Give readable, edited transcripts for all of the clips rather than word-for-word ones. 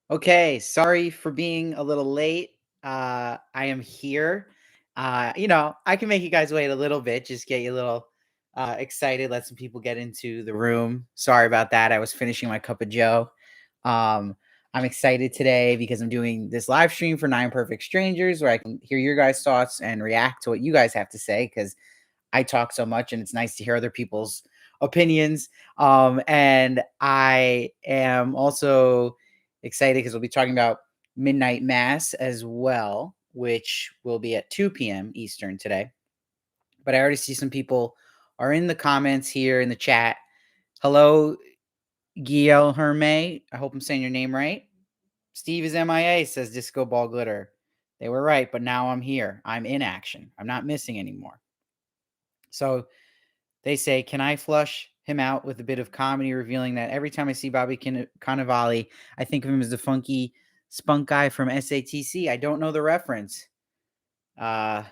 Okay, sorry for being a little late. I am here. I can make you guys wait a little bit, just get you a little excited, let some people get into the room. Sorry about that. I was finishing my cup of Joe. Um, I'm excited today because I'm doing this live stream for Nine Perfect Strangers where I can hear your guys' thoughts and react to what you guys have to say because I talk so much and it's nice to hear other people's opinions. And I am also excited because we'll be talking about Midnight Mass as well, which will be at 2 p.m. Eastern today. But I already see some people are in the comments here in the chat. Hello, Giel Herme. I hope I'm saying your name right. Steve is MIA, says Disco Ball Glitter. They were right, but now I'm here. I'm in action. I'm not missing anymore. So they say, can I flush him out with a bit of comedy, revealing that every time I see Bobby Cannavale, I think of him as the funky spunk guy from SATC. I don't know the reference, uh,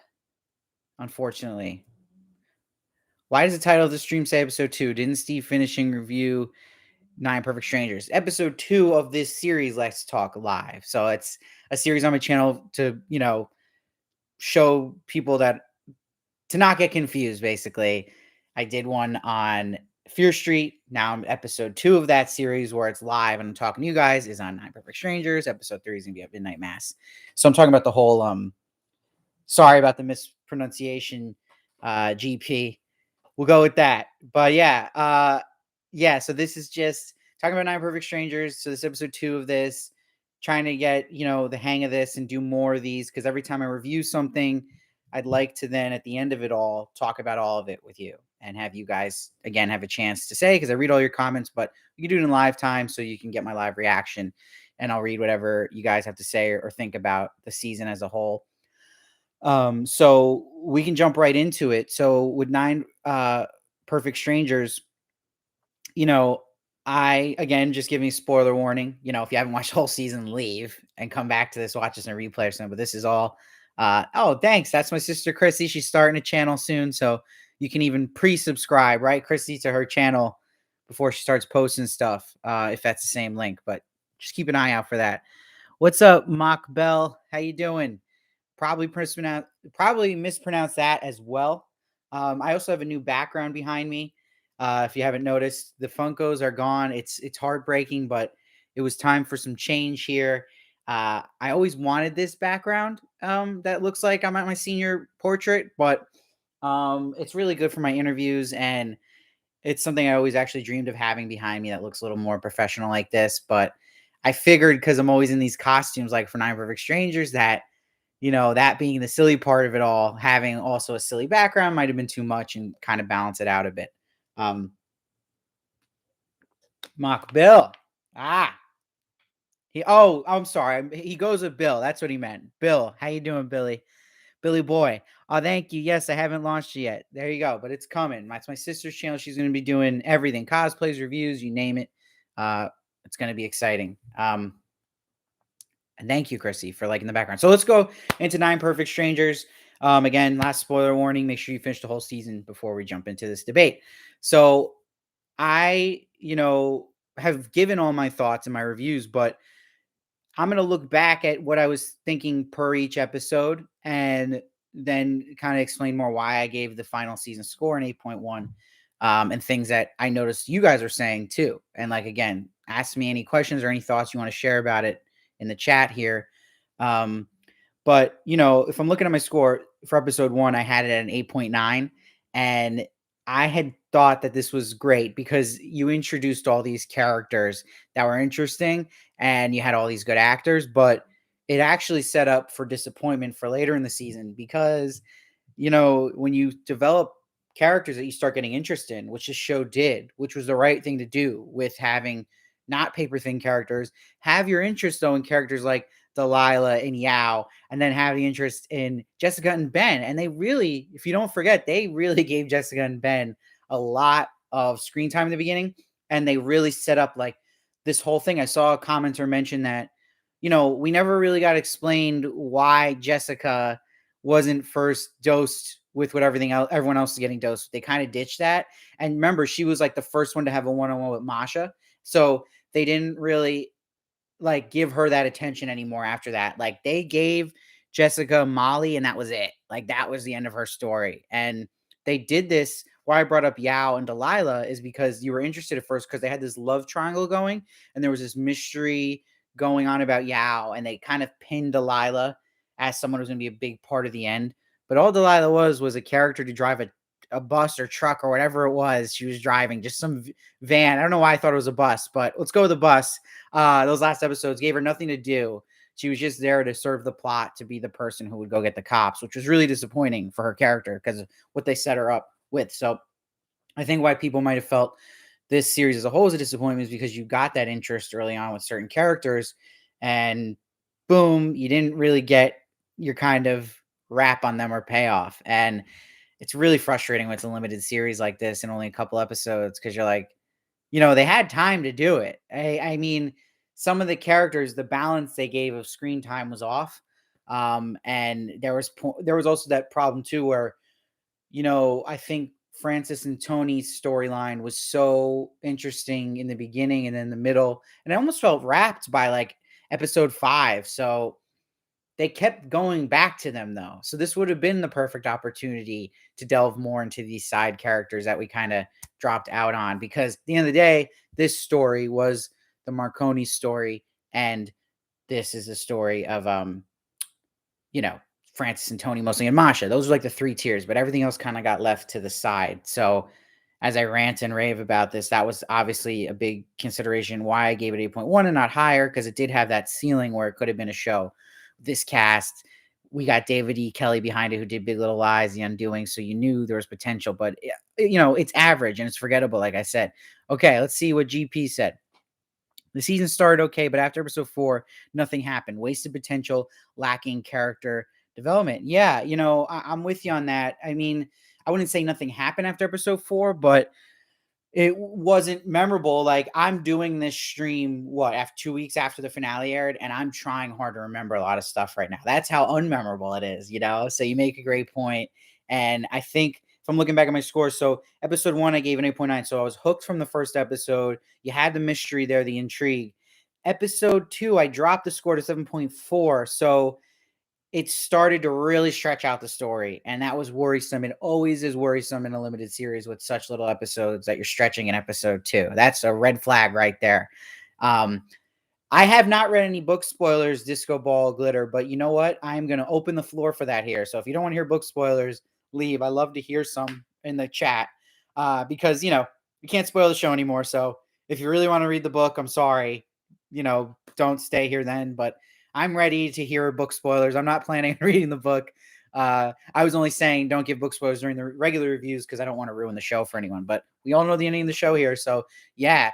unfortunately. Why does the title of the stream say episode 2? Didn't Steve finishing review Nine Perfect Strangers? Episode 2 of this series, Let's Talk Live. So it's a series on my channel to, show people that to not get confused, basically. I did one on Fear Street. Now I'm episode 2 of that series where it's live and I'm talking to you guys is on Nine Perfect Strangers. Episode 3 is gonna be at Midnight Mass. So I'm talking about the whole sorry about the mispronunciation, GP. We'll go with that. But yeah, so this is just talking about Nine Perfect Strangers. So this is episode 2 of this, trying to get, the hang of this and do more of these because every time I review something, I'd like to then at the end of it all talk about all of it with you and have you guys again have a chance to say because I read all your comments, but we can do it in live time so you can get my live reaction and I'll read whatever you guys have to say or think about the season as a whole. So we can jump right into it. So with Nine Perfect Strangers, you know, I again just giving spoiler warning. If you haven't watched the whole season, leave and come back to this, watch this in a replay or something. But this is all oh, thanks. That's my sister Chrissy. She's starting a channel soon. So you can even pre-subscribe, right, Chrissy, to her channel before she starts posting stuff, if that's the same link. But just keep an eye out for that. What's up, Mock Bell? How you doing? Probably mispronounced that as well. I also have a new background behind me. If you haven't noticed, the Funkos are gone. It's heartbreaking, but it was time for some change here. I always wanted this background that looks like I'm at my senior portrait, but it's really good for my interviews and it's something I always actually dreamed of having behind me that looks a little more professional like this. But I figured because I'm always in these costumes, like for Nine Perfect Strangers, that that being the silly part of it all, having also a silly background might have been too much and kind of balance it out a bit. Um, Mock Bill. Ah, I'm sorry. He goes with Bill. That's what he meant. Bill, how you doing, Billy? Billy boy. Oh, thank you. Yes, I haven't launched it yet. There you go. But it's coming. That's my sister's channel. She's going to be doing everything, cosplays, reviews, you name it. It's going to be exciting. And thank you, Chrissy, for liking the background. So let's go into Nine Perfect Strangers. Again, last spoiler warning. Make sure you finish the whole season before we jump into this debate. So I, have given all my thoughts in my reviews, but I'm going to look back at what I was thinking per each episode and then kind of explain more why I gave the final season score an 8.1 and things that I noticed you guys are saying too. And like, again, ask me any questions or any thoughts you want to share about it in the chat here. But, if I'm looking at my score for episode 1, I had it at an 8.9 and I had thought that this was great because you introduced all these characters that were interesting and you had all these good actors, but it actually set up for disappointment for later in the season because, when you develop characters that you start getting interest in, which this show did, which was the right thing to do with having not paper thin characters, have your interest though in characters like Delilah and Yao, and then have the interest in Jessica and Ben. And they really, if you don't forget, they really gave Jessica and Ben a lot of screen time in the beginning, and they really set up like this whole thing. I saw a commenter mention that, we never really got explained why Jessica wasn't first dosed with what everyone else is getting dosed. They kind of ditched that. And remember, she was like the first one to have a one-on-one with Masha. So they didn't really like give her that attention anymore after that. Like they gave Jessica Molly and that was it. Like that was the end of her story. And they did this. Why I brought up Yao and Delilah is because you were interested at first because they had this love triangle going and there was this mystery going on about Yao and they kind of pinned Delilah as someone who's going to be a big part of the end. But all Delilah was a character to drive a bus or truck or whatever it was she was driving, just some van. I don't know why I thought it was a bus, but let's go with the bus. Those last episodes gave her nothing to do. She was just there to serve the plot, to be the person who would go get the cops, which was really disappointing for her character because of what they set her up with. So I think why people might have felt this series as a whole is a disappointment is because you got that interest early on with certain characters and boom, you didn't really get your kind of wrap on them or payoff. And it's really frustrating when it's a limited series like this and only a couple episodes because you're like, they had time to do it. I mean, some of the characters, the balance they gave of screen time was off. And there was also that problem too where, I think Francis and Tony's storyline was so interesting in the beginning and in the middle, and I almost felt wrapped by like episode 5. So they kept going back to them though. So this would have been the perfect opportunity to delve more into these side characters that we kind of dropped out on because at the end of the day, this story was the Marconi story and this is a story of you know, Francis and Tony mostly and Masha. Those were like the 3 tiers, but everything else kind of got left to the side. So as I rant and rave about this, that was obviously a big consideration why I gave it 8.1 and not higher because it did have that ceiling where it could have been a show. This cast, we got David E. Kelly behind it who did Big Little Lies, The Undoing, so you knew there was potential, but it's average and it's forgettable, like I said. Okay, let's see what GP said. The season started okay, but after episode 4, nothing happened. Wasted potential, lacking character development. Yeah, I'm with you on that. I mean, I wouldn't say nothing happened after episode 4, but it wasn't memorable. Like I'm doing this stream, after 2 weeks after the finale aired, and I'm trying hard to remember a lot of stuff right now. That's how unmemorable it is, So you make a great point. And I think if I'm looking back at my score, so episode 1, I gave an 8.9. So I was hooked from the first episode. You had the mystery there, the intrigue. Episode 2, I dropped the score to 7.4. So it started to really stretch out the story, and that was worrisome. It always is worrisome in a limited series with such little episodes that you're stretching in episode 2. That's a red flag right there. I have not read any book spoilers, Disco Ball Glitter, but you know what? I'm going to open the floor for that here. So if you don't want to hear book spoilers, leave. I love to hear some in the chat because, you can't spoil the show anymore. So if you really want to read the book, I'm sorry, don't stay here then. But I'm ready to hear book spoilers. I'm not planning on reading the book. I was only saying don't give book spoilers during the regular reviews because I don't want to ruin the show for anyone. But we all know the ending of the show here. So, yeah.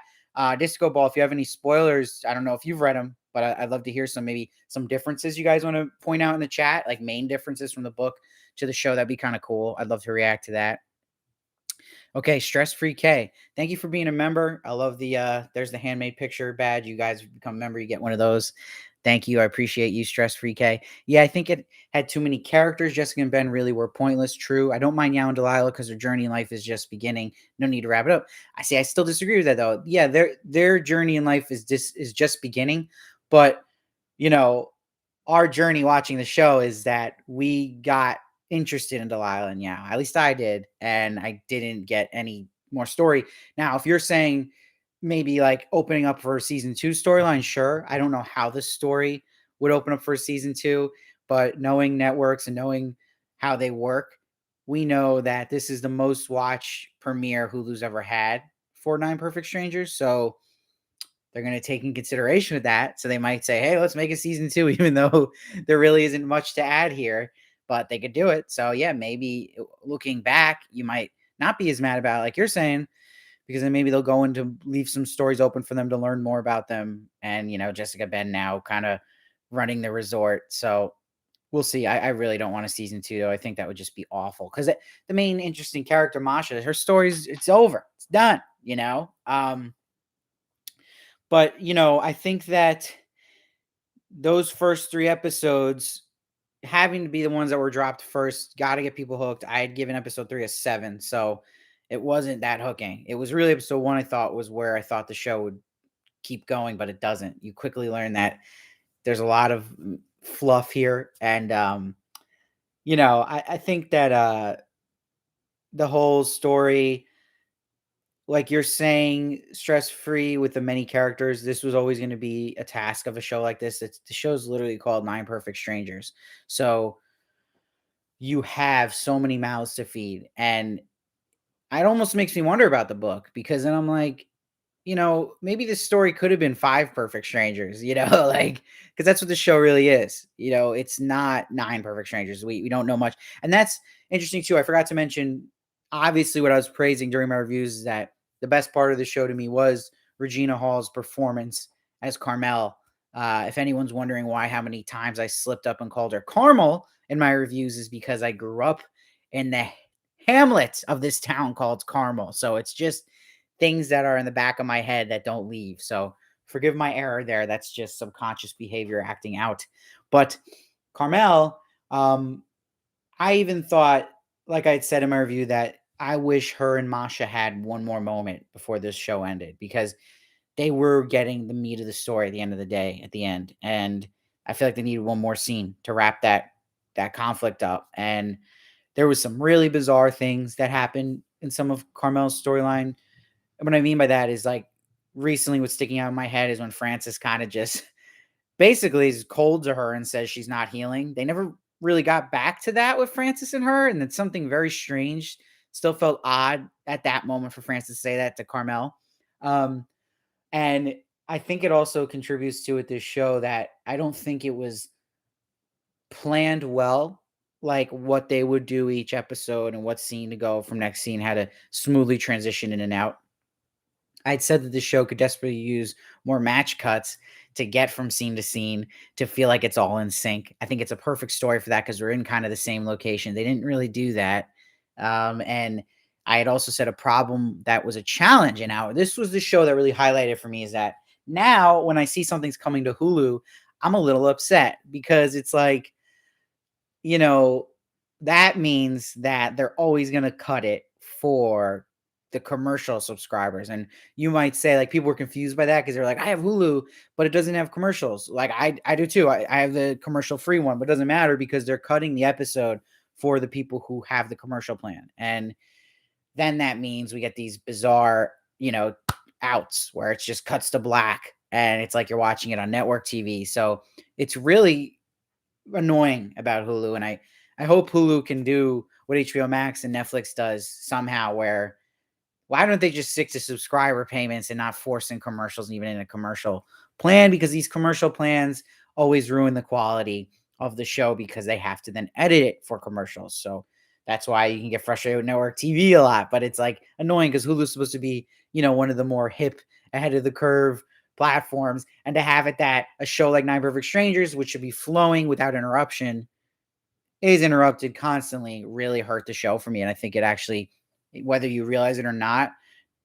Disco Ball, if you have any spoilers, I don't know if you've read them, but I'd love to hear maybe some differences you guys want to point out in the chat, like main differences from the book to the show. That'd be kind of cool. I'd love to react to that. Okay, Stress Free K. Thank you for being a member. I love there's the handmade picture badge. You guys become a member, you get one of those. Thank you. I appreciate you, Stress Free K. Yeah, I think it had too many characters. Jessica and Ben really were pointless. True. I don't mind Yao and Delilah because their journey in life is just beginning. No need to wrap it up. I still disagree with that though. Yeah, their journey in life is just beginning. But our journey watching the show is that we got interested in Delilah and Yao. At least I did, and I didn't get any more story. Now, if you're saying maybe like opening up for a season 2 storyline, sure. I don't know how this story would open up for season 2, but knowing networks and knowing how they work, we know that this is the most watched premiere Hulu's ever had for 9 Perfect Strangers. So they're going to take in consideration of that. So they might say, hey, let's make a season 2, even though there really isn't much to add here, but they could do it. So yeah, maybe looking back, you might not be as mad about it, like you're saying, because then maybe they'll go into leave some stories open for them to learn more about them. And, Jessica Ben now kind of running the resort. So we'll see. I really don't want a season 2 though. I think that would just be awful because the main interesting character, Masha, her story's it's over. It's done, but, I think that those first 3 episodes having to be the ones that were dropped first, got to get people hooked. I had given episode 3 a 7, so it wasn't that hooking. It was really episode 1 I thought was where I thought the show would keep going, but it doesn't. You quickly learn that there's a lot of fluff here, and I think that the whole story, like you're saying, stress free with the many characters. This was always going to be a task of a show like this. The show's literally called Nine Perfect Strangers, so you have so many mouths to feed, and it almost makes me wonder about the book because then I'm like, maybe this story could have been Five Perfect Strangers, like because that's what the show really is. It's not Nine Perfect Strangers. We don't know much, and that's interesting too. I forgot to mention, obviously, what I was praising during my reviews is that the best part of the show to me was Regina Hall's performance as Carmel. If anyone's wondering why how many times I slipped up and called her Carmel in my reviews, is because I grew up in the hamlet of this town called Carmel. So it's just things that are in the back of my head that don't leave. So forgive my error there. That's just subconscious behavior acting out. But Carmel, I even thought, like I had said in my review, that I wish her and Masha had one more moment before this show ended because they were getting the meat of the story at the end of the day, at the end. And I feel like they needed one more scene to wrap that conflict up. And there was some really bizarre things that happened in some of Carmel's storyline. And what I mean by that is like recently what's sticking out in my head is when Francis kind of just basically is cold to her and says she's not healing. They never really got back to that with Francis and her, and it's something very strange. Still felt odd at that moment for Francis to say that to Carmel. And I think it also contributes to it this show that I don't think it was planned well, like what they would do each episode and what scene to go from next scene, how to smoothly transition in and out. I'd said that the show could desperately use more match cuts to get from scene to scene to feel like it's all in sync. I think it's a perfect story for that because we're in kind of the same location. They didn't really do that. And I had also said a problem that was a challenge. And now this was the show that really highlighted for me is that now when I see something's coming to Hulu, I'm a little upset because it's like, you know, that means that they're always going to cut it for the commercial subscribers. And you might say, like, people were confused by that because they're like, I have Hulu, but it doesn't have commercials. Like, I do too. I have the commercial free one, but it doesn't matter because they're cutting the episode for the people who have the commercial plan. And then that means we get these bizarre, outs where it just cuts to black and it's like you're watching it on network TV. So it's really annoying about Hulu, and I hope Hulu can do what HBO Max and Netflix does somehow where why don't they just stick to subscriber payments and not force in commercials even in a commercial plan because these commercial plans always ruin the quality of the show because they have to then edit it for commercials. So that's why you can get frustrated with network TV a lot, but it's like annoying because Hulu's supposed to be, one of the more hip ahead of the curve platforms, and to have it that a show like Nine Perfect Strangers, which should be flowing without interruption, is interrupted constantly, really hurt the show for me. And I think it actually, whether you realize it or not,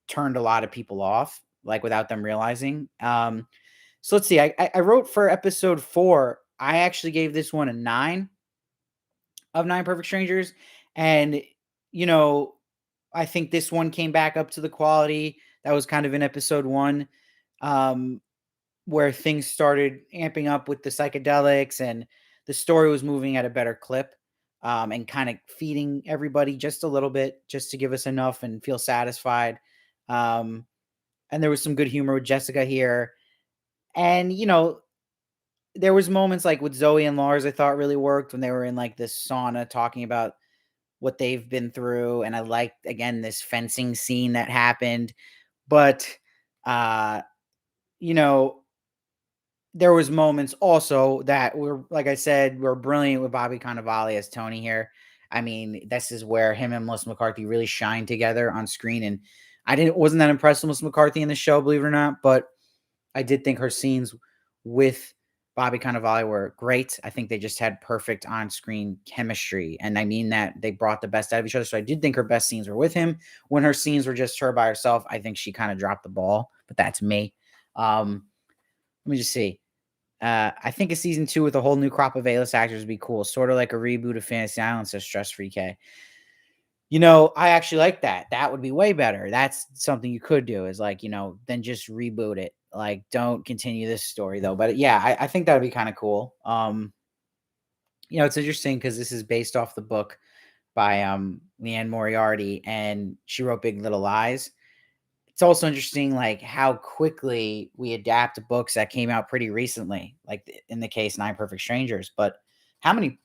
turned a lot of people off, like without them realizing. So let's see. I wrote for episode 4. I actually gave this one a 9 of Nine Perfect Strangers, and you know, I think this one came back up to the quality that was kind of in episode 1. Um, where things started amping up with the psychedelics and the story was moving at a better clip, and kind of feeding everybody just a little bit just to give us enough and feel satisfied. Um, and there was some good humor with Jessica here. And, there was moments like with Zoe and Lars I thought really worked when they were in like this sauna talking about what they've been through. And I liked, again, this fencing scene that happened. But, uh, you know, there was moments also that were, like I said, were brilliant with Bobby Cannavale as Tony here. I mean, this is where him and Melissa McCarthy really shine together on screen. And wasn't that impressed with Melissa McCarthy in the show, believe it or not, but I did think her scenes with Bobby Cannavale were great. I think they just had perfect on-screen chemistry. And I mean that they brought the best out of each other. So I did think her best scenes were with him. When her scenes were just her by herself, I think she kind of dropped the ball, but that's me. Let me just see. I think a season 2 with a whole new crop of A-list actors would be cool. Sort of like a reboot of Fantasy Island, says Stress Free K. I actually like that. That would be way better. That's something you could do is like, then just reboot it. Like, don't continue this story though. But yeah, I think that'd be kind of cool. It's interesting because this is based off the book by Leanne Moriarty, and she wrote Big Little Lies. It's also interesting, like, how quickly we adapt books that came out pretty recently, like in the case Nine Perfect Strangers. But how many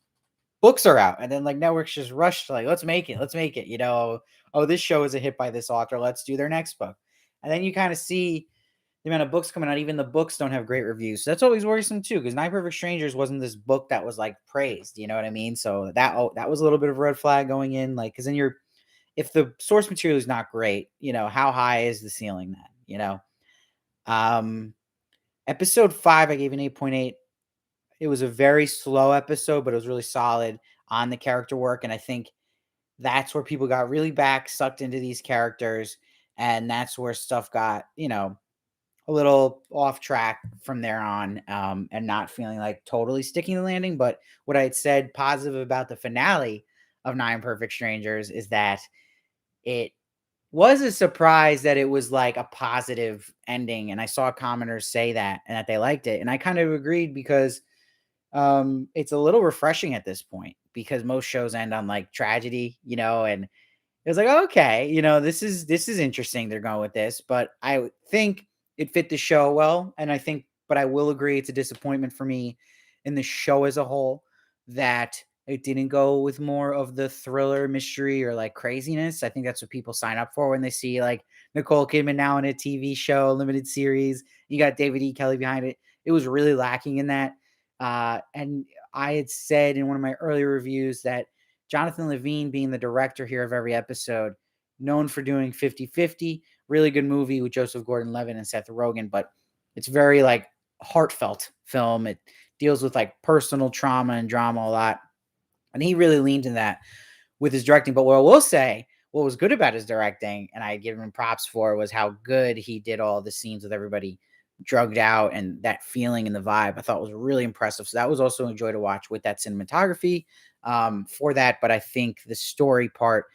books are out, and then like networks just rush to like, let's make it. Oh, this show is a hit by this author. Let's do their next book, and then you kind of see the amount of books coming out. Even the books don't have great reviews, so that's always worrisome too. Because Nine Perfect Strangers wasn't this book that was like praised. You know what I mean? So that was a little bit of a red flag going in, like, because then you're if the source material is not great, how high is the ceiling then? Um, Episode 5, I gave an 8.8. It was a very slow episode, but it was really solid on the character work. And I think that's where people got really sucked into these characters. And that's where stuff got, a little off track from there on, and not feeling like totally sticking the landing. But what I had said positive about the finale of Nine Perfect Strangers is that it was a surprise that it was like a positive ending. And I saw commenters say that and that they liked it. And I kind of agreed because it's a little refreshing at this point because most shows end on like tragedy, and it was like, okay, this is interesting. They're going with this, but I think it fit the show well. And but I will agree it's a disappointment for me in the show as a whole that it didn't go with more of the thriller mystery or like craziness. I think that's what people sign up for when they see like Nicole Kidman now in a TV show, limited series. You got David E. Kelly behind it. It was really lacking in that. And I had said in one of my earlier reviews that Jonathan Levine being the director here of every episode, known for doing 50-50, really good movie with Joseph Gordon-Levitt and Seth Rogen, but it's very like heartfelt film. It deals with like personal trauma and drama a lot. And he really leaned in that with his directing. But what I will say, what was good about his directing, and I give him props for, was how good he did all the scenes with everybody drugged out and that feeling and the vibe. I thought was really impressive. So that was also a joy to watch with that cinematography for that. But I think the story part,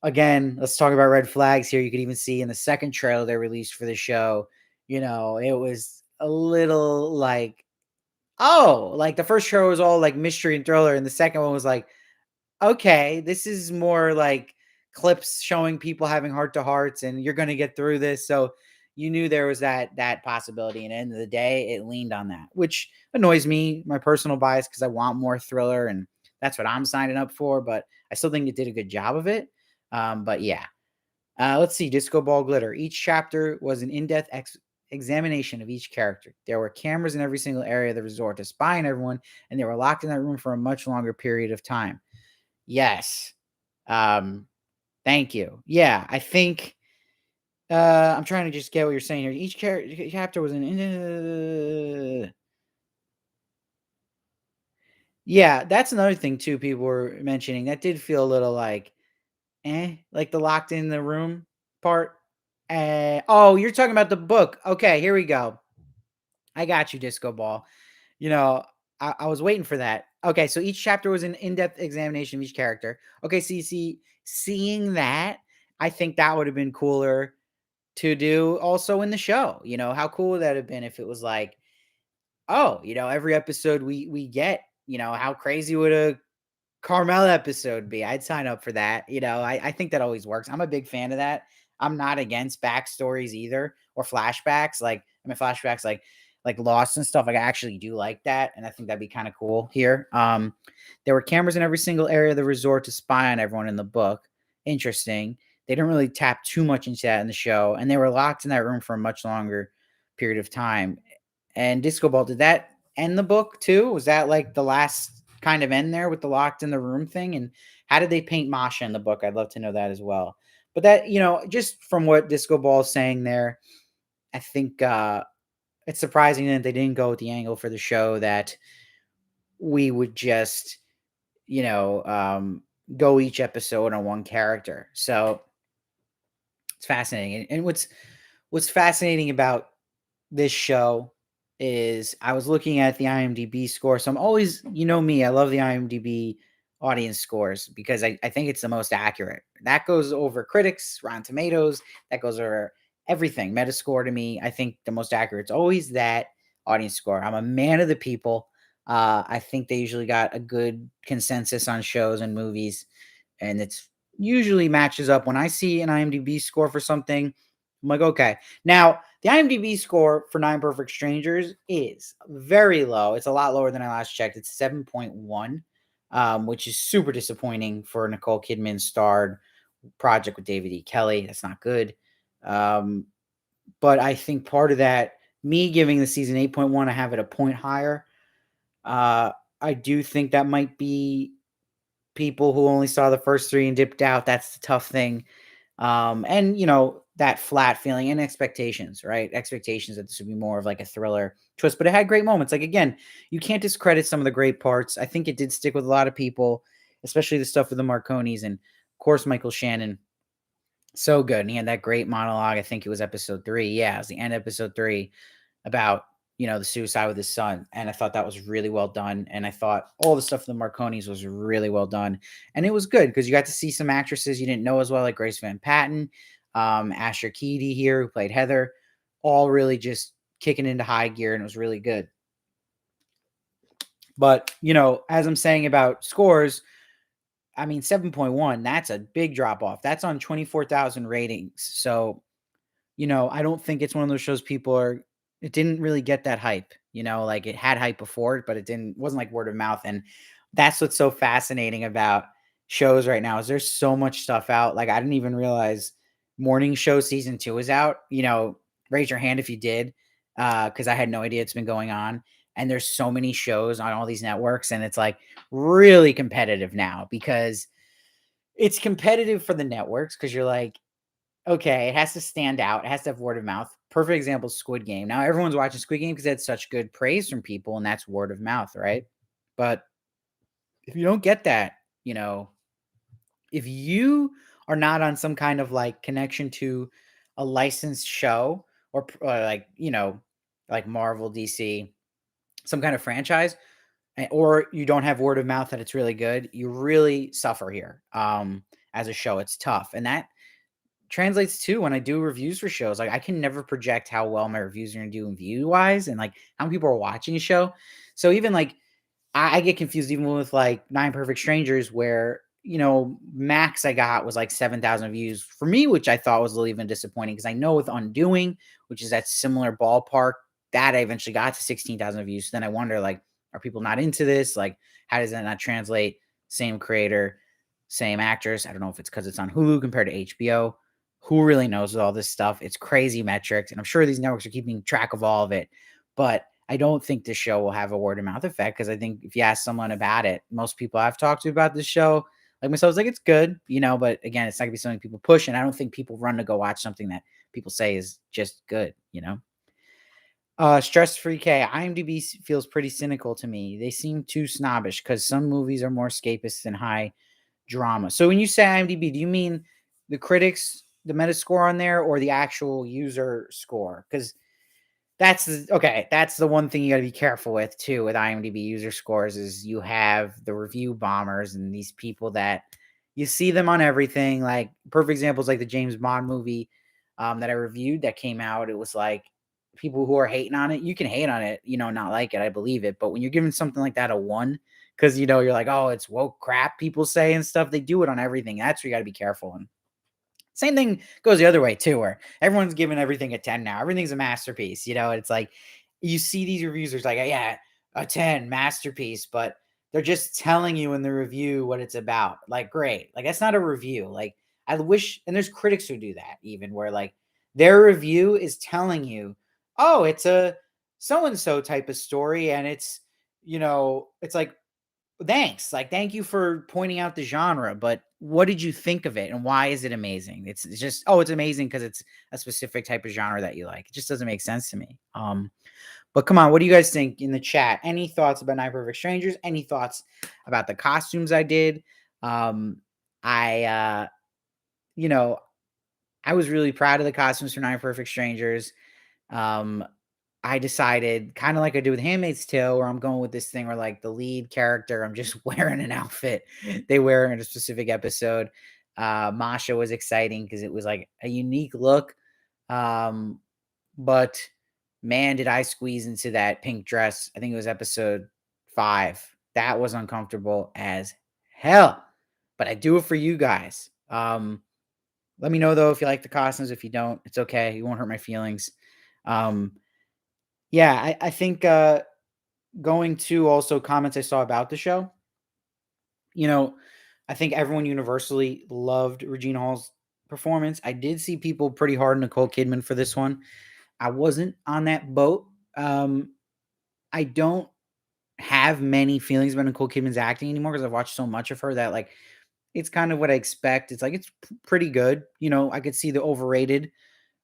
again, let's talk about red flags here. You could even see in the second trailer they released for the show, it was a little like, oh, like the first trailer was all like mystery and thriller. And the second one was like, okay, this is more like clips showing people having heart to hearts and you're going to get through this. So you knew there was that possibility. And at the end of the day, it leaned on that, which annoys me, my personal bias, because I want more thriller and that's what I'm signing up for. But I still think it did a good job of it. But yeah, let's see. Disco Ball Glitter. Each chapter was an in-depth examination of each character. There were cameras in every single area of the resort to spy on everyone, and they were locked in that room for a much longer period of time. Yes. Um, Thank you. Yeah, I think I'm trying to just get what you're saying here. Each chapter was an yeah, that's another thing too people were mentioning. That did feel a little like the locked in the room part. Oh, you're talking about the book. Okay, here we go. I got you, Disco Ball. You know, I was waiting for that. Okay, so each chapter was an in-depth examination of each character. Okay, so you see, seeing that, I think that would have been cooler to do also in the show. How cool would that have been if it was like, oh, every episode we get, how crazy would a Carmel episode be? I'd sign up for that. I think that always works. I'm a big fan of that. I'm not against backstories either or flashbacks. Flashbacks like Lost and stuff. Like I actually do like that, and I think that'd be kind of cool here. There were cameras in every single area of the resort to spy on everyone in the book. Interesting. They didn't really tap too much into that in the show, and they were locked in that room for a much longer period of time. And Disco Ball, did that end the book too? Was that like the last kind of end there with the locked in the room thing? And how did they paint Masha in the book? I'd love to know that as well. But that, just from what Disco Ball is saying there, I think it's surprising that they didn't go with the angle for the show that we would just, go each episode on one character. So it's fascinating. And what's fascinating about this show is I was looking at the IMDb score. So I'm always, me, I love the IMDb audience scores because I think it's the most accurate. That goes over critics, Rotten Tomatoes, that goes over everything. Metascore to me, I think the most accurate. It's always that audience score. I'm a man of the people. I think they usually got a good consensus on shows and movies, and it's usually matches up. When I see an IMDb score for something, I'm like, okay. Now, the IMDb score for Nine Perfect Strangers is very low. It's a lot lower than I last checked. It's 7.1, which is super disappointing for a Nicole Kidman starred project with David E. Kelly. That's not good. Um, but I think part of that, me giving the season 8.1, I have it a point higher. I do think that might be people who only saw the first three and dipped out. That's the tough thing. And that flat feeling and expectations, right? Expectations that this would be more of like a thriller twist, but it had great moments. Like, again, you can't discredit some of the great parts. I think it did stick with a lot of people, especially the stuff with the Marconis and of course Michael Shannon. So good. And he had that great monologue. I think it was episode 3. Yeah, it was the end of episode 3 about the suicide with his son. And I thought that was really well done. And I thought all the stuff with the Marconis was really well done. And it was good because you got to see some actresses you didn't know as well, like Grace Van Patten, Asher Keedy here, who played Heather, all really just kicking into high gear, and it was really good. But, as I'm saying about scores, I mean, 7.1, that's a big drop off. That's on 24,000 ratings. So, I don't think it's one of those shows it didn't really get that hype, like it had hype before, but wasn't like word of mouth. And that's what's so fascinating about shows right now is there's so much stuff out. Like, I didn't even realize Morning Show season 2 is out. Raise your hand if you did, because I had no idea it's been going on. And there's so many shows on all these networks, and it's like really competitive now because it's competitive for the networks because you're like, okay, it has to stand out. It has to have word of mouth. Perfect example, Squid Game. Now everyone's watching Squid Game because it had such good praise from people, and that's word of mouth, right? But if you don't get that, if you are not on some kind of like connection to a licensed show or like, like Marvel, DC, some kind of franchise, or you don't have word of mouth that it's really good, you really suffer here. As a show, it's tough. And that translates to when I do reviews for shows. Like, I can never project how well my reviews are going to do in view wise and like how many people are watching a show. So even like I get confused even with like Nine Perfect Strangers, where max I got was like 7,000 views for me, which I thought was a little even disappointing because I know with Undoing, which is that similar ballpark, that I eventually got to 16,000 views. So then I wonder, like, are people not into this? Like, how does that not translate? Same creator, same actress. I don't know if it's because it's on Hulu compared to HBO. Who really knows all this stuff? It's crazy metrics, and I'm sure these networks are keeping track of all of it. But I don't think this show will have a word of mouth effect because I think if you ask someone about it, most people I've talked to about this show, like myself, is like, it's good, but again, it's not gonna be something people push, and I don't think people run to go watch something that people say is just good. Stress Free K, IMDb feels pretty cynical to me. They seem too snobbish because some movies are more escapist than high drama. So when you say IMDb, do you mean the critics, the Metascore on there, or the actual user score? Because that's the one thing you got to be careful with too with IMDb user scores is you have the review bombers and these people that you see them on everything. Like, perfect examples like the James Bond movie that I reviewed that came out. It was like people who are hating on it. You can hate on it, not like it. I believe it. But when you're giving something like that a 1, because you're like, oh, it's woke crap, people say and stuff. They do it on everything. That's where you got to be careful. And same thing goes the other way too, where everyone's giving everything a 10 now. Everything's a masterpiece. It's like you see these reviews, there's like, yeah, a 10 masterpiece, but they're just telling you in the review what it's about. Like, great. Like, that's not a review. Like, I wish, and there's critics who do that even, where like their review is telling you, oh, it's a so and so type of story, and it's like, thanks. Like, thank you for pointing out the genre, but what did you think of it and why is it amazing? It's just, oh, it's amazing because it's a specific type of genre that you like. It just doesn't make sense to me. But come on, what do you guys think in the chat? Any thoughts about Nine Perfect Strangers? Any thoughts about the costumes I did? I you know, I was really proud of the costumes for Nine Perfect Strangers. Um, I decided, kind of like I do with Handmaid's Tale, where I'm going with this thing where like the lead character, I'm just wearing an outfit they wear in a specific episode. Masha was exciting because it was like a unique look. Um, but man, did I squeeze into that pink dress. I think it was episode 5. That was uncomfortable as hell. But I do it for you guys. Let me know though if you like the costumes. If you don't, it's okay. You won't hurt my feelings. Um, yeah, I think going to also comments I saw about the show, you know, I think everyone universally loved Regina Hall's performance. I did see people pretty hard on Nicole Kidman for this one. I wasn't on that boat. Um, I don't have many feelings about Nicole Kidman's acting anymore because I've watched so much of her that like it's kind of what I expect. It's like it's pretty good. I could see the overrated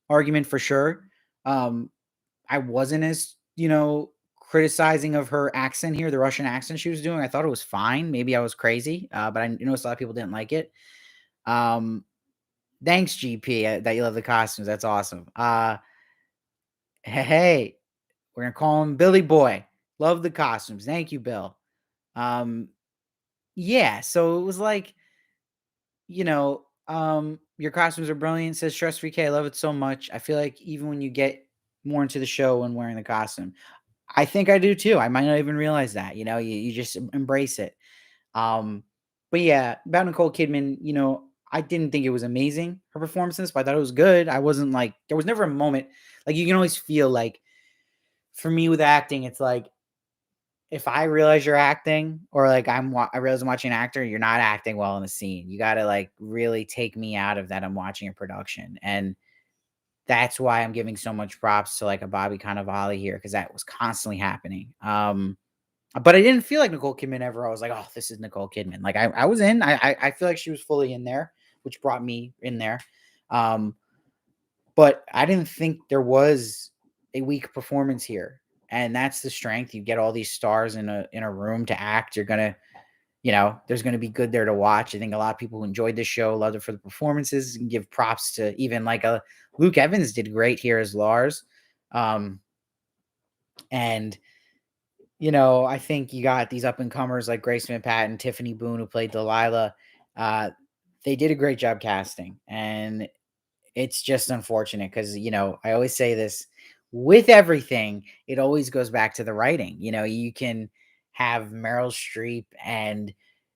argument for sure. I wasn't as, criticizing of her accent here, the Russian accent she was doing. I thought it was fine. Maybe I was crazy, but I noticed a lot of people didn't like it. Um, Thanks, GP, that you love the costumes. That's awesome. Hey, we're gonna call him Billy Boy. Love the costumes. Thank you, Bill. Um, yeah. So it was like, your costumes are brilliant. Says Stress Free K. I love it so much. I feel like even when you get more into the show and wearing the costume, I think I do too. I might not even realize that. You just embrace it. Um, but yeah, about Nicole Kidman, I didn't think it was amazing, her performances, but I thought it was good. I wasn't like there was never a moment like you can always feel like for me with acting, it's like if I realize you're acting or like I realize I'm watching an actor, you're not acting well in the scene. You got to like really take me out of that I'm watching a production. And that's why I'm giving so much props to like a Bobby Cannavale here because that was constantly happening. But I didn't feel like Nicole Kidman ever. I was like, oh, this is Nicole Kidman. Like I was in. I feel like she was fully in there, which brought me in there. Um, but I didn't think there was a weak performance here, and that's the strength. You get all these stars in a room to act. You're gonna, there's gonna be good there to watch. I think a lot of people who enjoyed this show loved it for the performances and give props to even like a Luke Evans did great here as Lars. And I think you got these up and comers like Grace Van Patten, Tiffany Boone, who played Delilah. Uh, they did a great job casting, and it's just unfortunate because I always say this with everything. It always goes back to the writing. You can have Meryl Streep and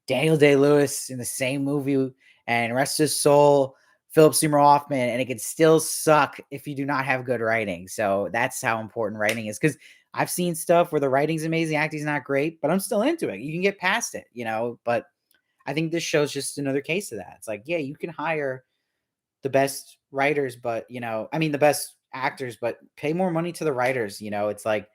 Daniel Day Lewis in the same movie, and rest his soul, Philip Seymour Hoffman, and it can still suck if you do not have good writing. So that's how important writing is. Because I've seen stuff where the writing's amazing, acting's not great, but I'm still into it. You can get past it, But I think this show's just another case of that. It's like, yeah, you can hire the best writers, but the best actors, but pay more money to the writers. It's like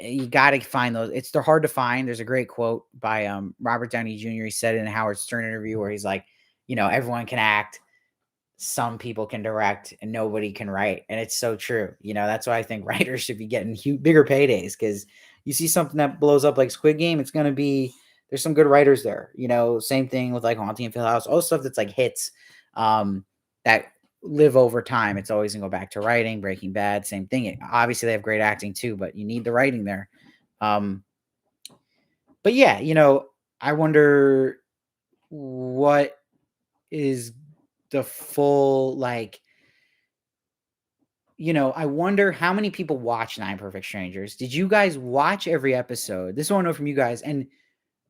you got to find those. They're hard to find. There's a great quote by Robert Downey Jr. He said it in a Howard Stern interview where he's like, everyone can act, some people can direct, and nobody can write. And it's so true. That's why I think writers should be getting bigger paydays because you see something that blows up like Squid Game, it's going to be there's some good writers there. Same thing with like Haunting of Hill House, all stuff that's like hits. That live over time. It's always gonna go back to writing. Breaking Bad, same thing. Obviously, they have great acting too, but you need the writing there. But yeah, I wonder what is the full like. I wonder how many people watch Nine Perfect Strangers. Did you guys watch every episode? This I want to know from you guys. And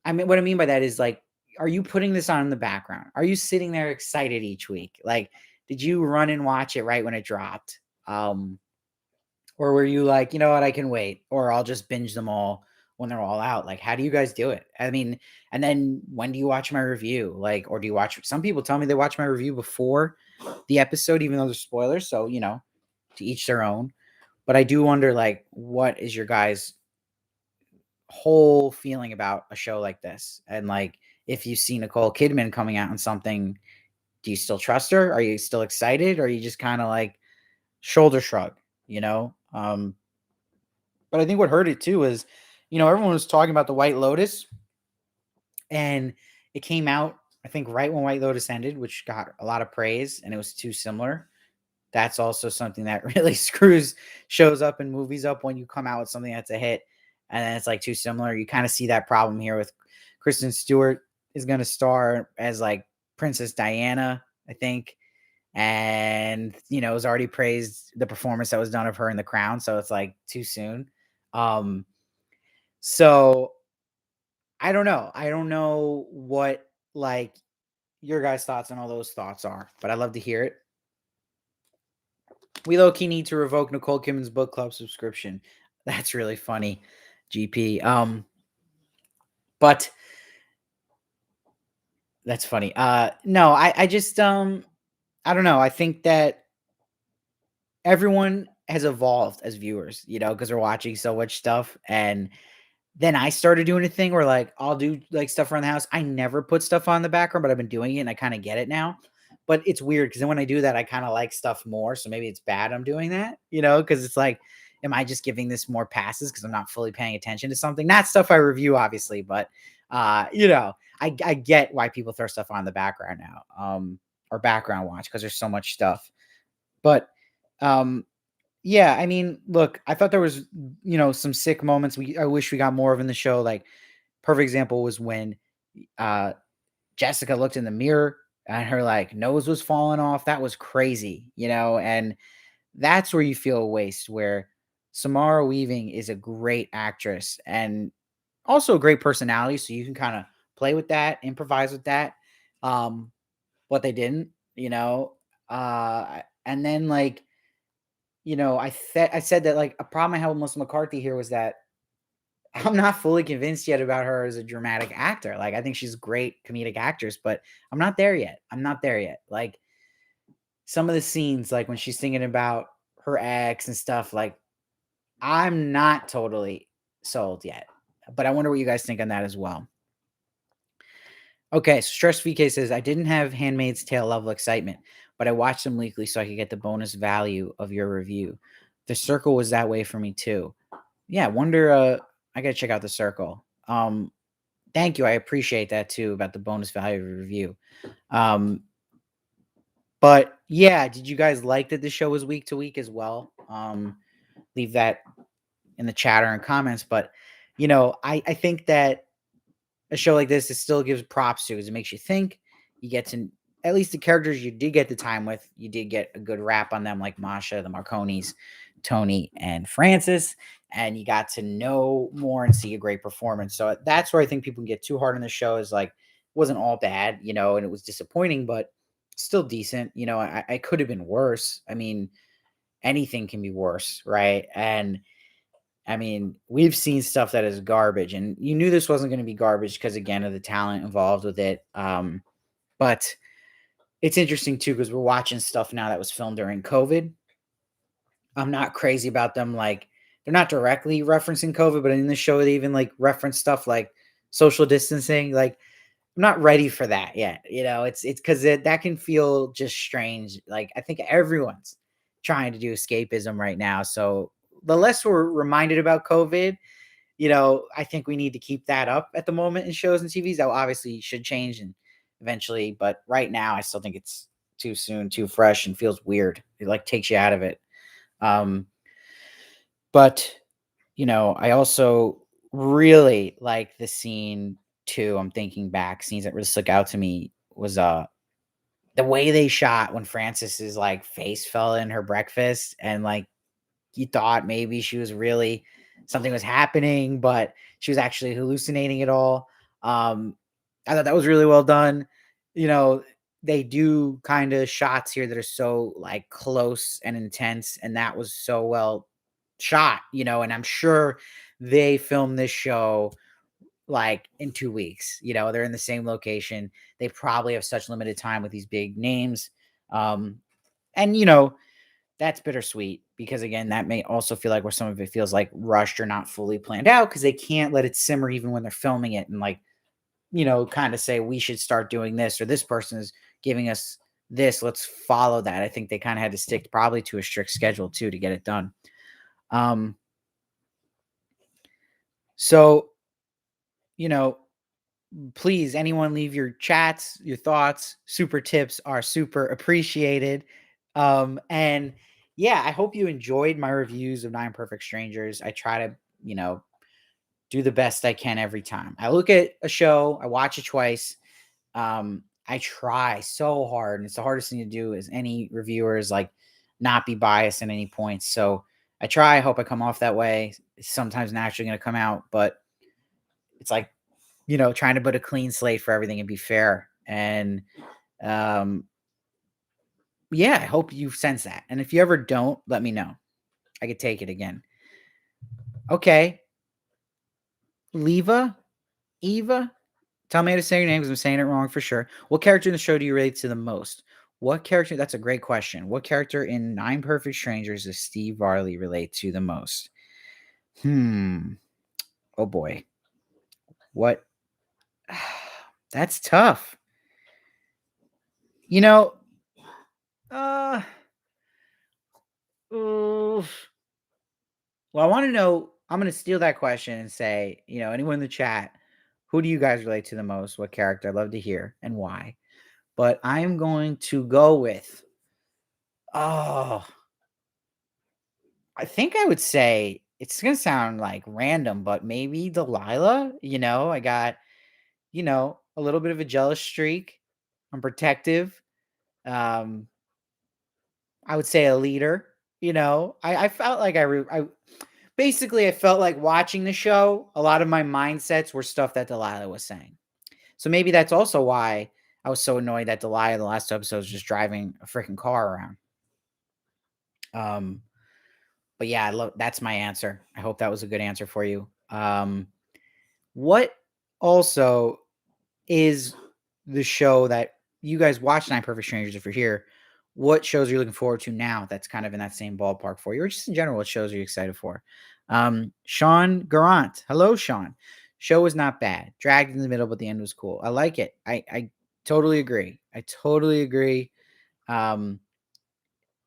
I mean, what I mean by that is like, are you putting this on in the background? Are you sitting there excited each week? Like, did you run and watch it right when it dropped? Or were you like, you know what, I can wait, or I'll just binge them all when they're all out? Like, how do you guys do it? I mean, and then when do you watch my review? Like, or do you watch, some people tell me they watch my review before the episode, even though there's spoilers. So, to each their own. But I do wonder, like, what is your guys' whole feeling about a show like this? And like, if you see Nicole Kidman coming out on something, do you still trust her? Are you still excited? Or are you just kind of like shoulder shrug, you know? But I think what hurt it too is, everyone was talking about the White Lotus, and it came out, I think, right when White Lotus ended, which got a lot of praise, and it was too similar. That's also something that really screws shows up and movies up when you come out with something that's a hit and then it's like too similar. You kind of see that problem here with Kristen Stewart is going to star as like Princess Diana, I think. and it was already praised the performance that was done of her in The Crown, so it's like too soon. Um, so I don't know what like your guys' thoughts on all those thoughts are, but I'd love to hear it. We low key need to revoke Nicole Kidman's book club subscription. That's really funny, GP. But that's funny. No, I just I don't know. I think that everyone has evolved as viewers, because we're watching so much stuff. And then I started doing a thing where like I'll do like stuff around the house. I never put stuff on the background, but I've been doing it and I kind of get it now. But it's weird because then when I do that, I kind of like stuff more. So maybe it's bad I'm doing that, because it's like, am I just giving this more passes because I'm not fully paying attention to something? Not stuff I review, obviously, but I get why people throw stuff on the background now, or background watch because there's so much stuff. But um yeah, I mean, look, I thought there was, some sick moments I wish we got more of in the show. Like, perfect example was when uh Jessica looked in the mirror and her like nose was falling off. That was crazy, and that's where you feel a waste where Samara Weaving is a great actress and also a great personality, so you can kind of play with that, improvise with that. Um, but they didn't, and then like I said that like a problem I had with Melissa McCarthy here was that I'm not fully convinced yet about her as a dramatic actor. Like I think she's a great comedic actress, but I'm not there yet. I'm not there yet. Like some of the scenes, like when she's thinking about her ex and stuff, like I'm not totally sold yet. But I wonder what you guys think on that as well. Okay, so Stress VK says I didn't have Handmaid's Tale level excitement, but I watched them weekly so I could get the bonus value of your review. The Circle was that way for me too. Yeah, wonder I gotta check out The Circle. Thank you. I appreciate that too about the bonus value of your review. Um, but yeah, did you guys like that the show was week to week as well? Leave that in the chat or in comments. But I think that a show like this, it still gives props to because it makes you think. You get to at least the characters you did get the time with. You did get a good rap on them, like Masha, the Marconis, Tony, and Francis, and you got to know more and see a great performance. So that's where I think people can get too hard on the show. Is like it wasn't all bad, and it was disappointing, but still decent. I could have been worse. I mean, anything can be worse, right? And I mean, we've seen stuff that is garbage, and you knew this wasn't going to be garbage because, again, of the talent involved with it. But it's interesting too because we're watching stuff now that was filmed during COVID. I'm not crazy about them. Like, they're not directly referencing COVID, but in the show, they even like reference stuff like social distancing. Like, I'm not ready for that yet. It's because that can feel just strange. Like, I think everyone's trying to do escapism right now. So the less we're reminded about COVID, I think we need to keep that up at the moment in shows and TVs. That obviously should change and eventually, but right now I still think it's too soon, too fresh, and feels weird. It like takes you out of it. Um, but I also really like the scene too. I'm thinking back, scenes that really stuck out to me was the way they shot when Francis's like face fell in her breakfast and like you thought maybe she was really something was happening, but she was actually hallucinating it all. I thought that was really well done. You know, they do kind of shots here that are so like close and intense, and that was so well shot, and I'm sure they filmed this show like in 2 weeks. They're in the same location. They probably have such limited time with these big names. And that's bittersweet because again, that may also feel like where some of it feels like rushed or not fully planned out because they can't let it simmer even when they're filming it and like, kind of say we should start doing this or this person is giving us this. Let's follow that. I think they kind of had to stick probably to a strict schedule too to get it done. Um, so, you know, please, anyone leave your chats, your thoughts, super tips are super appreciated. And yeah, I hope you enjoyed my reviews of Nine Perfect Strangers. I try to, do the best I can every time. I look at a show, I watch it twice. I try so hard, and it's the hardest thing to do as any reviewer is like not be biased at any point. So I try, I hope I come off that way. It's sometimes naturally going to come out, but it's like, trying to put a clean slate for everything and be fair. And um, yeah, I hope you sense that. And if you ever don't, let me know. I could take it again. Okay. Leva, Eva, tell me how to say your name because I'm saying it wrong for sure. What character in the show do you relate to the most? What character? That's a great question. What character in Nine Perfect Strangers does Steve Varley relate to the most? Oh boy. What? That's tough. You know, uh, oof. Well, I want to know. I'm going to steal that question and say, anyone in the chat, who do you guys relate to the most? What character? I'd love to hear and why. But I'm going to go with, oh, I think I would say it's going to sound like random, but maybe Delilah. I got, a little bit of a jealous streak. I'm protective. Um, I would say a leader. I felt like basically I felt like watching the show. A lot of my mindsets were stuff that Delilah was saying. So maybe that's also why I was so annoyed that Delilah the last 2 episodes was just driving a freaking car around. But yeah, that's my answer. I hope that was a good answer for you. What also is the show that you guys watch Nine Perfect Strangers if you're here? What shows are you looking forward to now that's kind of in that same ballpark for you? Or just in general, what shows are you excited for? Sean Garant. Hello, Sean. Show was not bad. Dragged in the middle, but the end was cool. I like it. I totally agree. I totally agree. Yeah,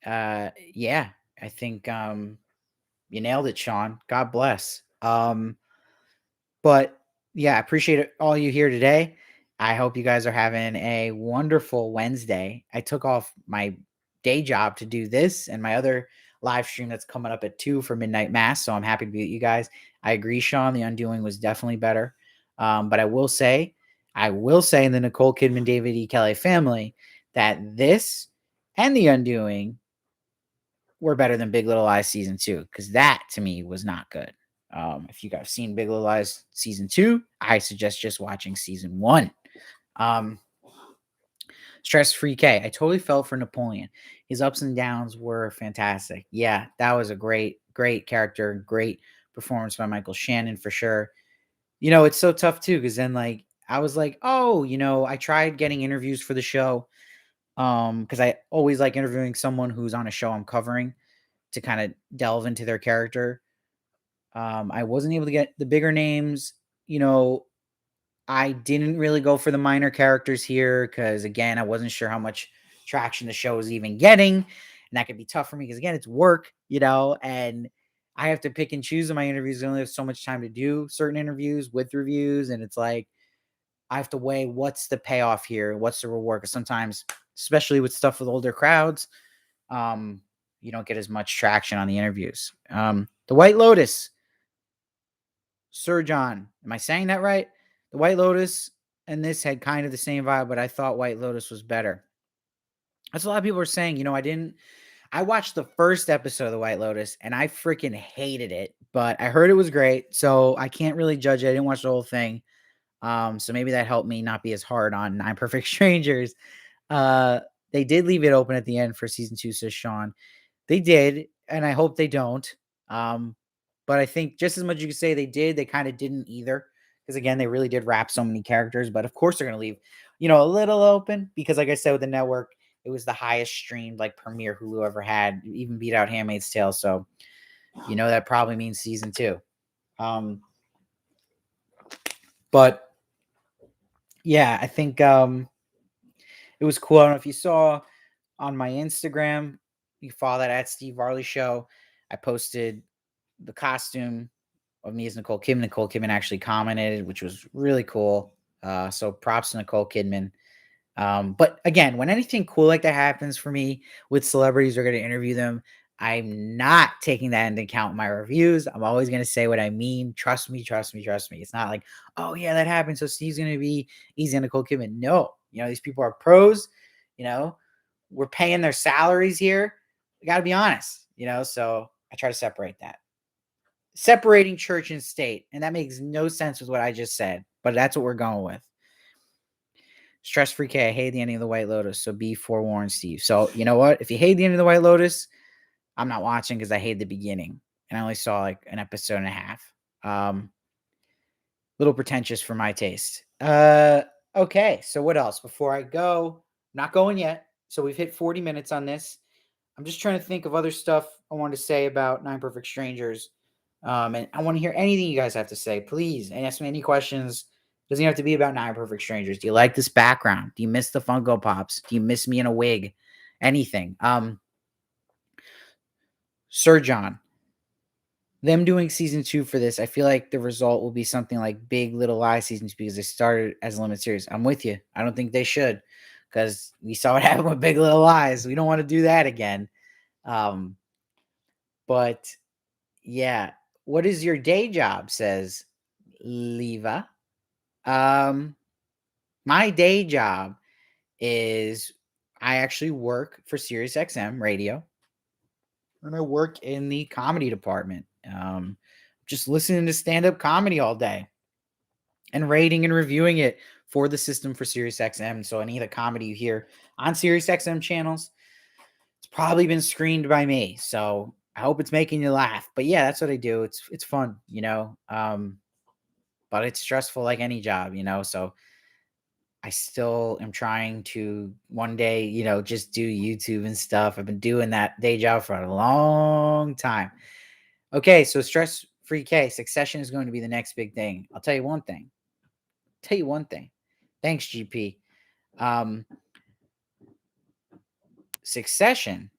I think you nailed it, Sean. God bless. But yeah, I appreciate it, all you here today. I hope you guys are having a wonderful Wednesday. I took off my day job to do this and my other live stream that's coming up at 2 for Midnight Mass. So I'm happy to be with you guys. I agree, Sean. The Undoing was definitely better. But I will say in the Nicole Kidman, David E. Kelly family that this and The Undoing were better than Big Little Lies season 2 because that to me was not good. If you guys have seen Big Little Lies season 2, I suggest just watching season 1. Stress Free K. I totally felt for Napoleon. His ups and downs were fantastic. Yeah, that was a great character, great performance by Michael Shannon for sure. It's so tough too because then I was like, oh, I tried getting interviews for the show because I always like interviewing someone who's on a show I'm covering to kind of delve into their character. I wasn't able to get the bigger names. I didn't really go for the minor characters here because, again, I wasn't sure how much traction the show was even getting. And that could be tough for me because, again, it's work, and I have to pick and choose in my interviews. I only have so much time to do certain interviews with reviews. And it's like, I have to weigh what's the payoff here, what's the reward. Because sometimes, especially with stuff with older crowds, you don't get as much traction on the interviews. The White Lotus. Sir John, am I saying that right? The White Lotus and this had kind of the same vibe, but I thought White Lotus was better. That's a lot of people are saying. I watched the first episode of The White Lotus and I freaking hated it, but I heard it was great, so I can't really judge it. I didn't watch the whole thing. So maybe that helped me not be as hard on Nine Perfect Strangers. They did leave it open at the end for season 2, says Sean. They did, and I hope they don't. But I think just as much as you could say they did, they kind of didn't either. Because again, they really did wrap so many characters. But of course, they're going to leave, a little open. Because like I said, with the network, it was the highest streamed premiere Hulu ever had, even beat out Handmaid's Tale. So, that probably means season 2. But yeah, I think it was cool. I don't know if you saw on my Instagram, you follow that at Steve Varley Show. I posted the costume of me as Nicole Kidman. Nicole Kidman actually commented, which was really cool. So props to Nicole Kidman. But again, when anything cool like that happens for me with celebrities or going to interview them, I'm not taking that into account in my reviews. I'm always going to say what I mean. Trust me, trust me, trust me. It's not like, oh yeah, that happened, so Steve's going to be easy on Nicole Kidman. No, These people are pros. You know, we're paying their salaries here. We got to be honest. So I try to separate that. Separating church and state, and that makes no sense with what I just said, but that's what we're going with. Stress-free K, I hate the ending of The White Lotus, so be forewarned, Steve. So, you know what? If you hate the end of The White Lotus, I'm not watching because I hate the beginning, and I only saw like an episode and a half. Little pretentious for my taste. Okay, so what else? Before I go, not going yet. So we've hit 40 minutes on this. I'm just trying to think of other stuff I want to say about Nine Perfect Strangers. And I want to hear anything you guys have to say. Please ask me any questions. Doesn't have to be about Nine Perfect Strangers. Do you like this background? Do you miss the Funko Pops? Do you miss me in a wig? Anything. Sir John, them doing season 2 for this, I feel like the result will be something like Big Little Lies season 2 because they started as a limited series. I'm with you. I don't think they should because we saw what happened with Big Little Lies. We don't want to do that again. But yeah, what is your day job? Says Leva. My day job is I actually work for SiriusXM Radio, and I work in the comedy department. Just listening to stand-up comedy all day and rating and reviewing it for the system for SiriusXM. So any of the comedy you hear on SiriusXM channels, it's probably been screened by me. So I hope it's making you laugh. But yeah, that's what I do. It's fun, but it's stressful like any job, so I still am trying to one day, just do YouTube and stuff. I've been doing that day job for a long time. Okay, so stress-free K, Succession is going to be the next big thing. I'll tell you one thing. Thanks, GP. Succession,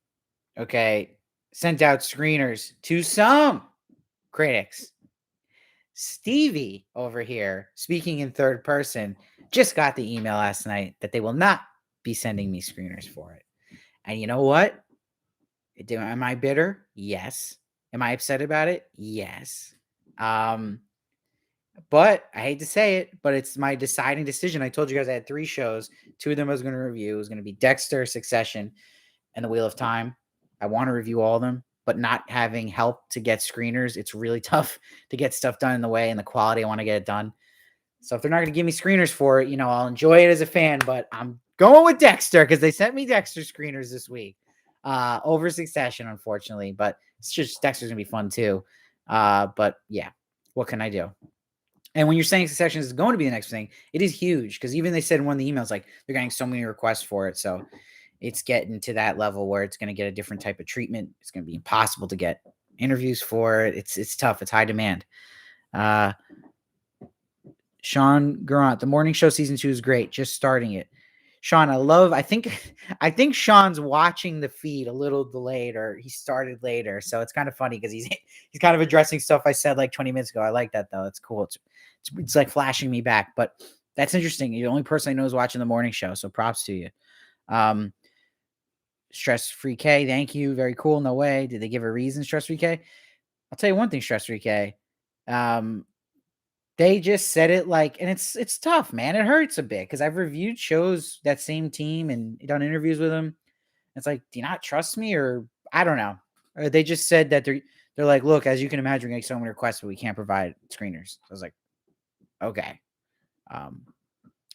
okay, sent out screeners to some critics. Stevie over here, speaking in third person, just got the email last night that they will not be sending me screeners for it. And you know what? Am I bitter? Yes. Am I upset about it? Yes. But I hate to say it, but it's my deciding decision. I told you guys I had 3 shows. 2 of them I was going to review. It was going to be Dexter, Succession, and The Wheel of Time. I want to review all of them, but not having help to get screeners, it's really tough to get stuff done in the way and the quality I want to get it done. So if they're not going to give me screeners for it, I'll enjoy it as a fan, but I'm going with Dexter because they sent me Dexter screeners this week over Succession, unfortunately, but it's just Dexter's going to be fun too. But yeah, what can I do? And when you're saying Succession is going to be the next thing, it is huge because even they said in one of the emails, like they're getting so many requests for it. So it's getting to that level where it's going to get a different type of treatment. It's going to be impossible to get interviews for it. It's tough. It's high demand. Sean Garant, the morning show season 2 is great. Just starting it. Sean, I think Sean's watching the feed a little delayed, or he started later. So it's kind of funny because he's kind of addressing stuff I said like 20 minutes ago. I like that though. It's cool. It's like flashing me back, but that's interesting. You're the only person I know is watching the morning show. So props to you. Stress-free K, thank you. Very cool. No way. Did they give a reason, Stress-free K? I'll tell you one thing, Stress-free K. They just said it like, and it's tough, man. It hurts a bit because I've reviewed shows that same team and done interviews with them. It's like, do you not trust me, or I don't know? Or they just said that they're like, look, as you can imagine, we're getting so many requests, but we can't provide screeners. So I was like, okay,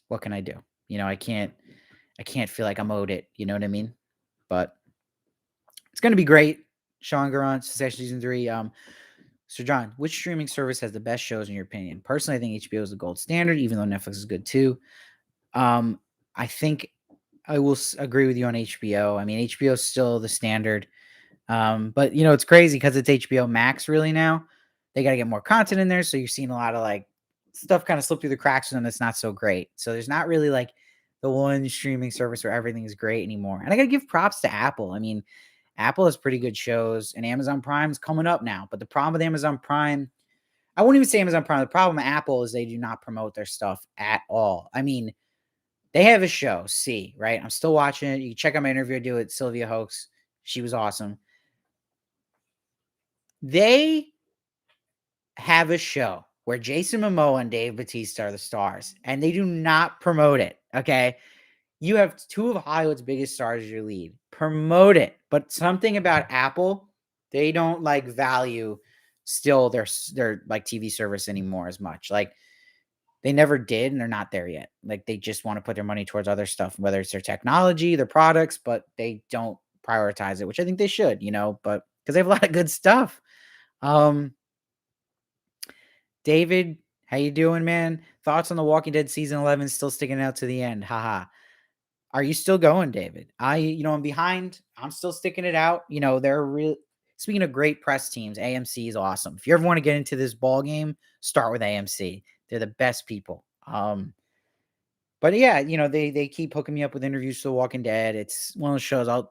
what can I do? I can't feel like I'm owed it. You know what I mean? But it's gonna be great. Sean Garant, Succession season 3. Sir John, which streaming service has the best shows in your opinion? Personally, I think HBO is the gold standard, even though Netflix is good too. I think I will agree with you on HBO. I mean, HBO is still the standard. But it's crazy because it's HBO Max really now. They got to get more content in there. So you're seeing a lot of like stuff kind of slip through the cracks and that's not so great. So there's not really like the one streaming service where everything is great anymore. And I got to give props to Apple. I mean, Apple has pretty good shows, and Amazon Prime's coming up now. But the problem with Amazon Prime, I wouldn't even say Amazon Prime. The problem with Apple is they do not promote their stuff at all. I mean, they have a show, C, right? I'm still watching it. You can check out my interview I do with Sylvia Hoeks. She was awesome. They have a show where Jason Momoa and Dave Bautista are the stars, and they do not promote it, okay? You have two of Hollywood's biggest stars as your lead. Promote it. But something about Apple, they don't like value still their like TV service anymore as much. Like they never did, and they're not there yet. Like they just want to put their money towards other stuff, whether it's their technology, their products, but they don't prioritize it, which I think they should, but because they have a lot of good stuff. David, how you doing, man? Thoughts on The Walking Dead season 11 still sticking out to the end? Haha. Are you still going, David? I'm behind. I'm still sticking it out. They're real. Speaking of great press teams, AMC is awesome. If you ever want to get into this ball game, start with AMC. They're the best people. But yeah, they keep hooking me up with interviews for The Walking Dead. It's one of those shows I'll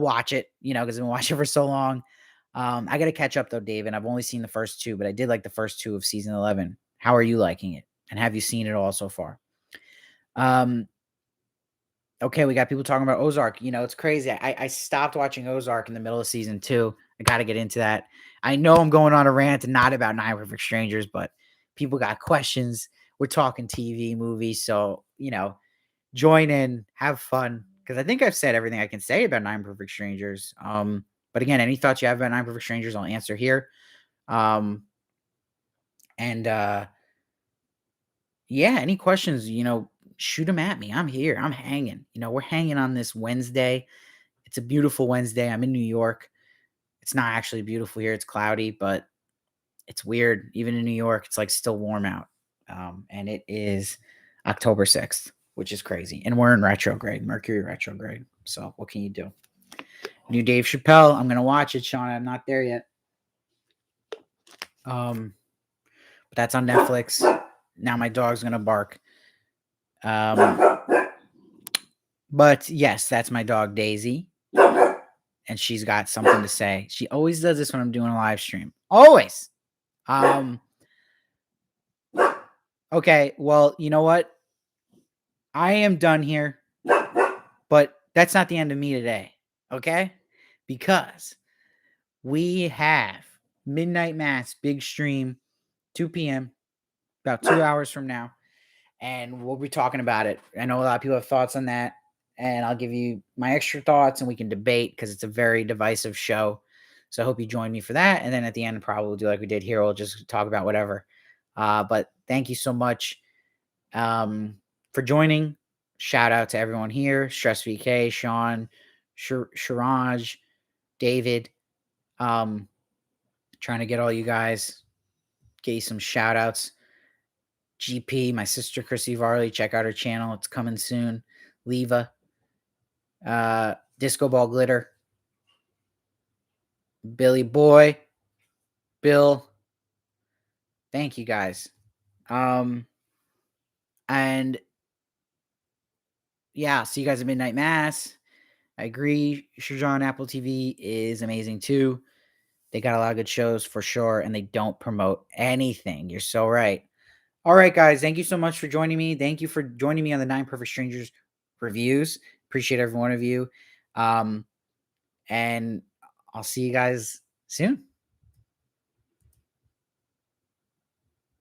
watch it, because I've been watching it for so long. I got to catch up though, David. I've only seen the first two, but I did like the first two of season 11. How are you liking it? And have you seen it all so far? Okay, we got people talking about Ozark. It's crazy. I stopped watching Ozark in the middle of season 2. I got to get into that. I know I'm going on a rant and not about Nine Perfect Strangers, but people got questions. We're talking TV, movies, so join in, have fun. Because I think I've said everything I can say about Nine Perfect Strangers. But again, any thoughts you have about Nine Perfect Strangers, I'll answer here. Yeah, any questions, shoot them at me. I'm here. I'm hanging. We're hanging on this Wednesday. It's a beautiful Wednesday. I'm in New York. It's not actually beautiful here. It's cloudy, but it's weird. Even in New York, it's like still warm out. And it is October 6th, which is crazy. And we're in retrograde, Mercury retrograde. So what can you do? New Dave Chappelle. I'm going to watch it, Sean. I'm not there yet. But that's on Netflix. Now my dog's going to bark. But yes, that's my dog Daisy, and she's got something to say. She always does this when I'm doing a live stream. Always. Okay, well, you know what? I am done here, but that's not the end of me today, okay? Because we have Midnight Mass, big stream, 2 p.m., about 2 hours from now, and we'll be talking about it. I know a lot of people have thoughts on that, and I'll give you my extra thoughts, and we can debate because it's a very divisive show. So I hope you join me for that, and then at the end, probably we'll do like we did here. We'll just talk about whatever. But thank you so much for joining. Shout out to everyone here: Stress VK, Sean, Shiraj, David. Trying to get all you guys, get you some shout outs. GP, my sister Chrissy Varley, check out her channel. It's coming soon. Leva, Disco Ball Glitter, Billy Boy, Bill. Thank you guys. And yeah, I'll see you guys at Midnight Mass. I agree. Shazam Apple TV is amazing too. They got a lot of good shows for sure, and they don't promote anything. You're so right. All right, guys. Thank you so much for joining me. Thank you for joining me on the Nine Perfect Strangers reviews. Appreciate every one of you. And I'll see you guys soon.